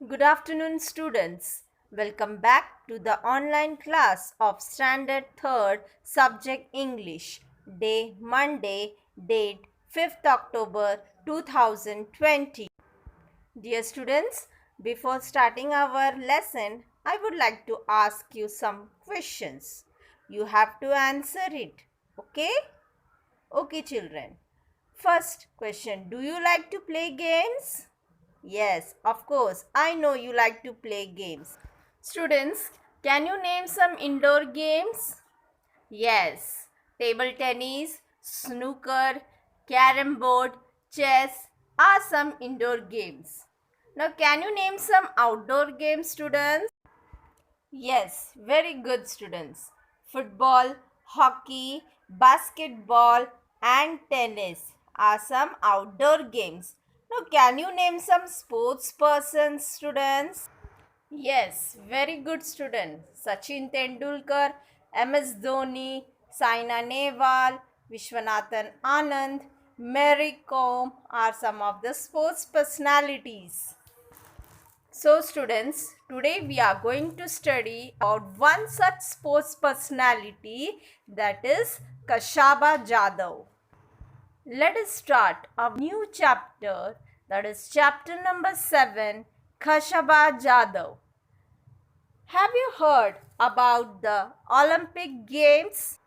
Good afternoon, students. Welcome back to the online class of Standard 3rd Subject English, day Monday, date 5th October 2020. Dear students, before starting our lesson, I would like to ask you some questions. You have to answer it. Okay? Okay, children. First question: do you like to play games? Yes, of course. I know you like to play games. Students, can you name some indoor games? Yes, table tennis, snooker, carom board, chess are some indoor games. Now, can you name some outdoor games, students? Yes, very good, students. Football, hockey, basketball, and tennis are some outdoor games. Now, can you name some sports persons, students? Yes, very good, student. Sachin Tendulkar, MS Dhoni, Saina Nehwal, Vishwanathan Anand, Mary Kom are some of the sports personalities. So students, today we are going to study about one such sports personality, that is Kashaba Jadhav. Let us start a new chapter, that is chapter number 7, Kashaba Jadhav. Have you heard about the Olympic Games?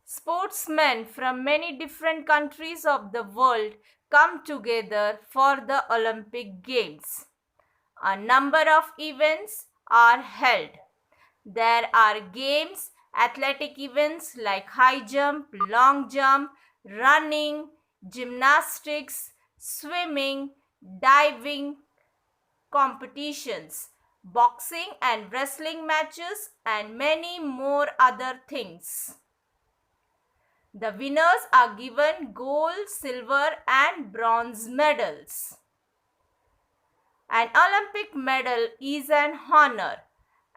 Sportsmen from many different countries of the world come together for the Olympic Games. A number of events are held. There are games, athletic events like high jump, long jump, running, gymnastics, swimming, diving competitions, boxing and wrestling matches, and many more other things. The winners are given gold, silver, and bronze medals. An Olympic medal is an honor.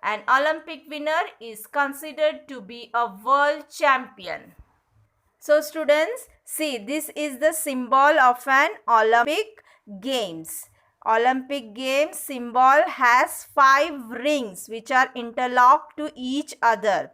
An Olympic winner is considered to be a world champion. So students, see, this is the symbol of an Olympic Games. Olympic Games symbol has 5 rings which are interlocked to each other.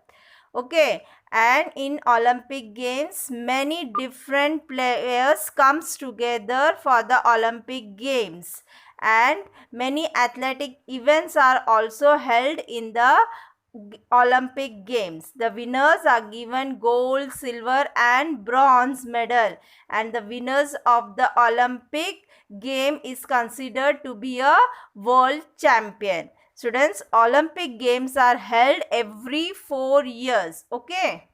Okay, and in Olympic Games many different players comes together for the Olympic Games, and many athletic events are also held in the Olympic Games. The winners are given gold, silver and bronze medal, and the winners of the Olympic game is considered to be a world champion. Students, Olympic Games are held every 4 years. Okay.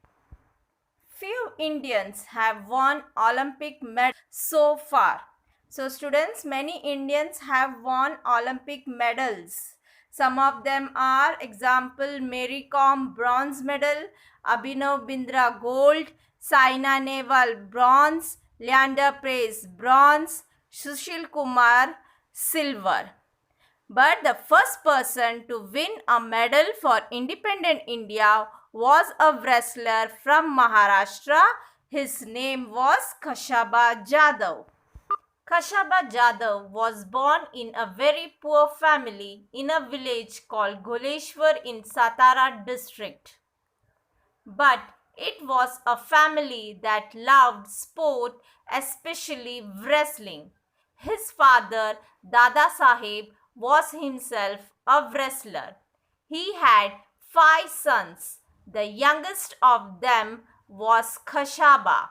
Few Indians have won Olympic medals so far. So students, many Indians have won Olympic medals. Some of them are, example, Mary Kom bronze medal, Abhinav Bindra gold, Saina Nehwal bronze, Leander Paes bronze, Sushil Kumar silver. But the first person to win a medal for independent India was a wrestler from Maharashtra. His name was Kashaba Jadhav. Kashaba Jadhav was born in a very poor family in a village called Goleshwar in Satara district. But it was a family that loved sport, especially wrestling. His father, Dada Saheb, was himself a wrestler. He had 5 sons. The youngest of them was Kashaba.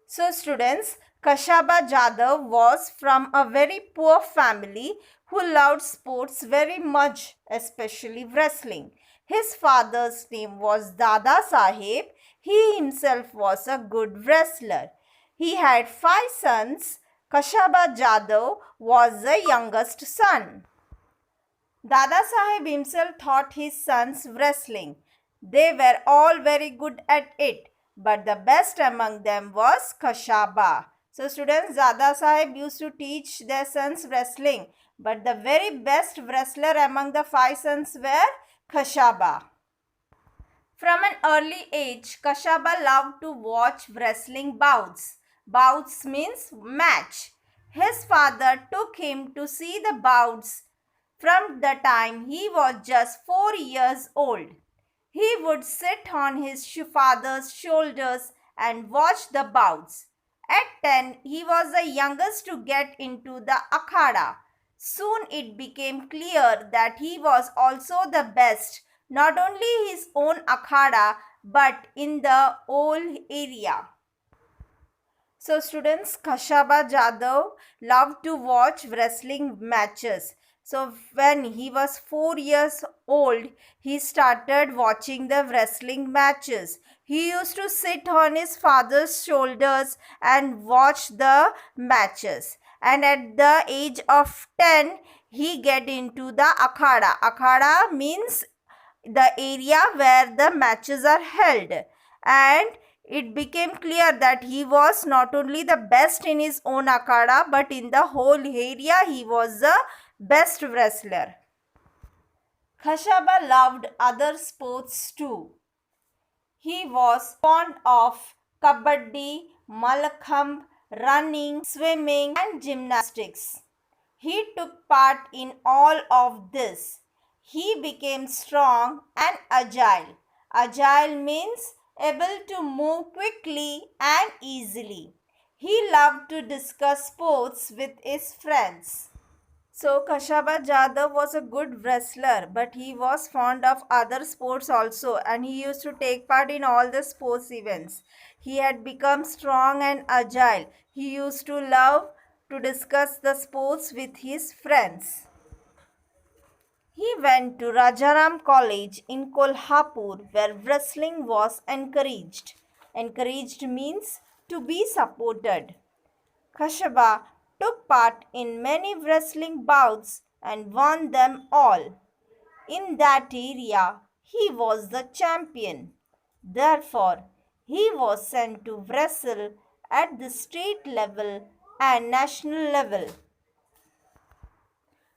So students, Kashaba Jadhav was from a very poor family who loved sports very much, especially wrestling. His father's name was Dada Saheb. He himself was a good wrestler. He had 5 sons. Kashaba Jadhav was the youngest son. Dada Saheb himself taught his sons wrestling. They were all very good at it, but the best among them was Kashaba. So students, Dada Saheb used to teach their sons wrestling, but the very best wrestler among the 5 sons were Kashaba. From an early age, Kashaba loved to watch wrestling bouts. Bouts means match. His father took him to see the bouts From the time he was just 4 years old. He would sit on his father's shoulders and watch the bouts. At 10, he was the youngest to get into the akhada. Soon it became clear that he was also the best, not only his own akhada but in the whole area. So students, Khashaba Jadhav loved to watch wrestling matches. So when he was 4 years old, he started watching the wrestling matches. He used to sit on his father's shoulders and watch the matches. And at the age of 10, he get into the akhada. Akhada means the area where the matches are held. And it became clear that he was not only the best in his own akhada but in the whole area he was the best wrestler. Khashaba loved other sports too. He was fond of kabaddi, malakhambh, running, swimming and gymnastics. He took part in all of this. He became strong and agile. Agile means able to move quickly and easily. He loved to discuss sports with his friends. So Khashaba Jadhav was a good wrestler, but he was fond of other sports also, and he used to take part in all the sports events. He had become strong and agile. He used to love to discuss the sports with his friends. He went to Rajaram College in Kolhapur where wrestling was encouraged. Encouraged means to be supported. Khashaba took part in many wrestling bouts and won them all. In that area, he was the champion. Therefore, he was sent to wrestle at the state level and national level.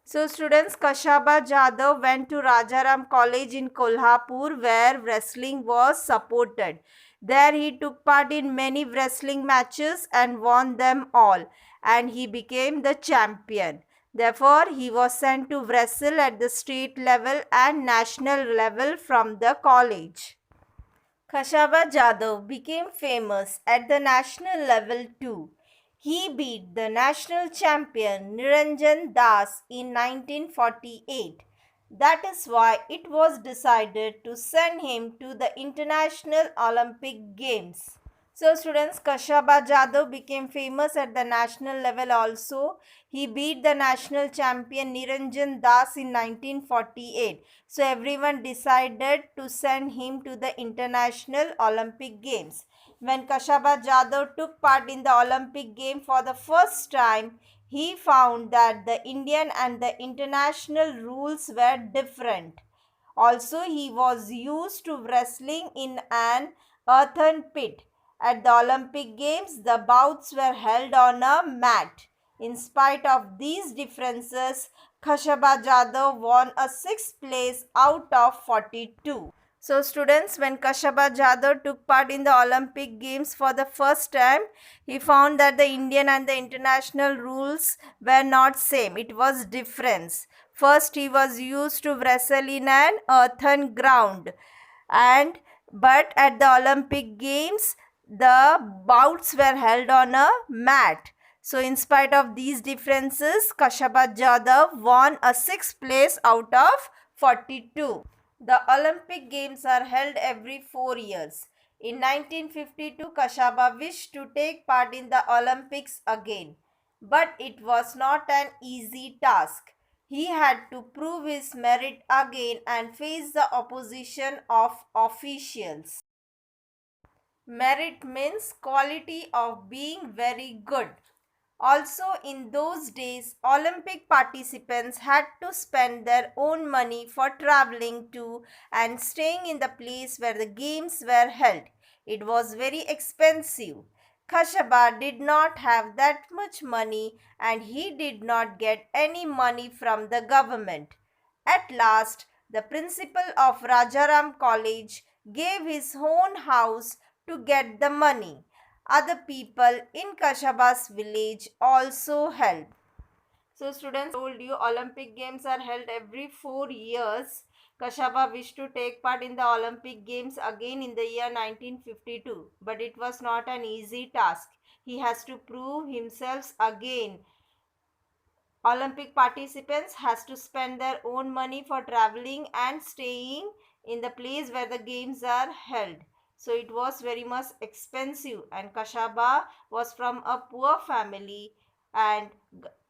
So students, Khashaba Jadhav went to Rajaram College in Kolhapur where wrestling was supported. There he took part in many wrestling matches and won them all, and he became the champion. Therefore, he was sent to wrestle at the state level and national level from the college. Khashaba Jadhav became famous at the national level too. He beat the national champion Niranjan Das in 1948. That is why it was decided to send him to the International Olympic Games. So students, Khashaba Jadhav became famous at the national level also. He beat the national champion Niranjan Das in 1948. So everyone decided to send him to the International Olympic Games. When Khashaba Jadhav took part in the Olympic game for the first time, he found that the Indian and the international rules were different. Also, he was used to wrestling in an earthen pit. At the Olympic Games, the bouts were held on a mat. In spite of these differences, Khashaba Jadhav won a 6th place out of 42. So students, when Khashaba Jadhav took part in the Olympic Games for the first time, he found that the Indian and the international rules were not same. It was difference. First, he was used to wrestle in an earthen ground, but at the Olympic Games, the bouts were held on a mat. So in spite of these differences, Khashaba Jadhav won a 6th place out of 42. The Olympic Games are held every 4 years. In 1952, Khashaba wished to take part in the Olympics again, but it was not an easy task. He had to prove his merit again and face the opposition of officials. Merit means quality of being very good. Also, in those days, Olympic participants had to spend their own money for traveling to and staying in the place where the games were held. It was very expensive. Khashaba did not have that much money and he did not get any money from the government. At last, the principal of Rajaram College gave his own house to get the money. Other people in Khashaba's village also helped. So students, told you Olympic Games are held every 4 years. Kashaba wished to take part in the Olympic Games again in the year 1952, but it was not an easy task. He has to prove himself again. Olympic participants has to spend their own money for traveling and staying in the place where the games are held. So it was very much expensive, and Kashaba was from a poor family, and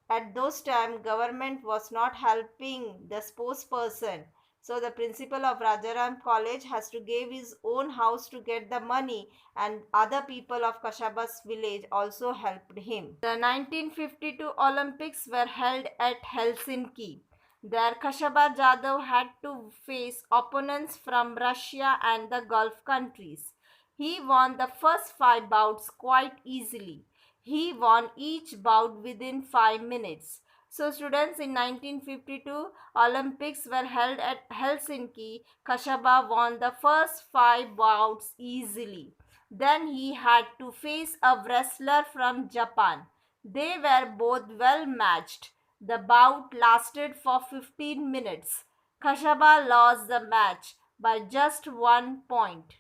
at those time government was not helping the sports person. So the principal of Rajaram College has to give his own house to get the money, and other people of Kashaba's village also helped him. The 1952 Olympics were held at Helsinki. There Kashaba Jadhav had to face opponents from Russia and the Gulf countries. He won the first 5 bouts quite easily. He won each bout within 5 minutes. So students, in 1952 Olympics were held at Helsinki. Kashaba won the first 5 bouts easily. Then he had to face a wrestler from Japan. They were both well matched. The bout lasted for 15 minutes. Kashaba lost the match by just 1 point.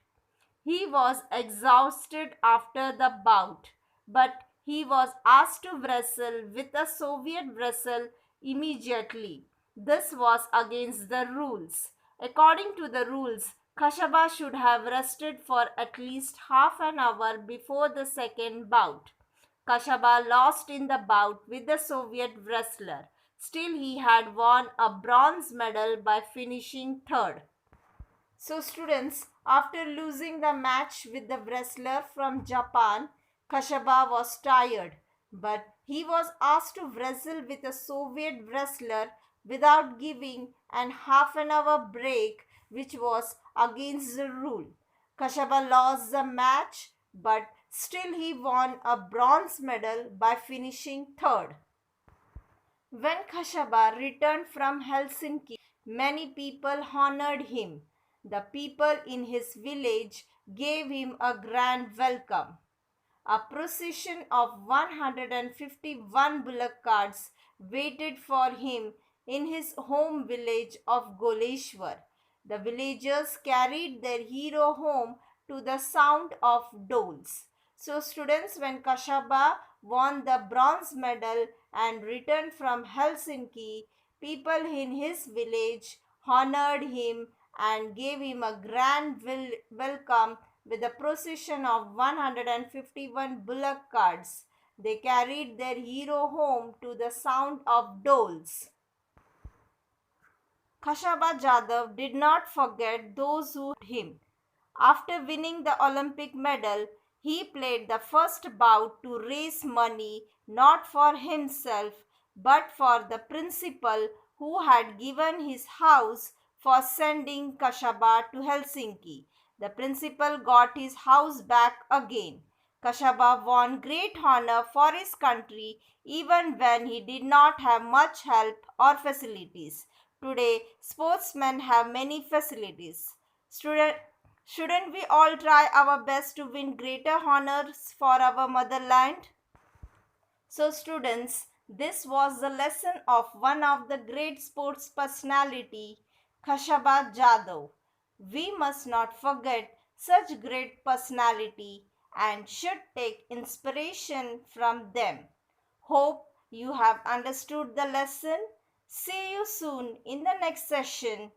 He was exhausted after the bout, but he was asked to wrestle with a Soviet wrestler immediately. This was against the rules. According to the rules, Kashaba should have rested for at least half an hour before the second bout. Kashaba lost in the bout with the Soviet wrestler. Still, he had won a bronze medal by finishing third. So students, after losing the match with the wrestler from Japan, Kashaba was tired, but he was asked to wrestle with a Soviet wrestler without giving an half an hour break, which was against the rule. Kashaba lost the match, but still he won a bronze medal by finishing third. When Kashaba returned from Helsinki, many people honored him. The people in his village gave him a grand welcome. A procession of 151 bullock carts waited for him in his home village of Goleshwar. The villagers carried their hero home to the sound of doles. So students, when Kashaba won the bronze medal and returned from Helsinki, people in his village honored him and gave him a grand welcome with a procession of 151 bullock carts. They carried their hero home to the sound of doles. Kashaba Jadhav did not forget those who helped him. After winning the Olympic medal, he played the first bout to raise money not for himself but for the principal who had given his house for sending Kashaba to Helsinki. The principal got his house back again. Kashaba won great honor for his country even when he did not have much help or facilities. Today, sportsmen have many facilities. Shouldn't we all try our best to win greater honors for our motherland? So students, this was the lesson of one of the great sports personality, Kashaba Jadhav. We must not forget such great personality and should take inspiration from them. Hope you have understood the lesson. See you soon in the next session.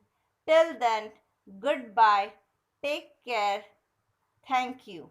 Till then, goodbye. Take care. Thank you.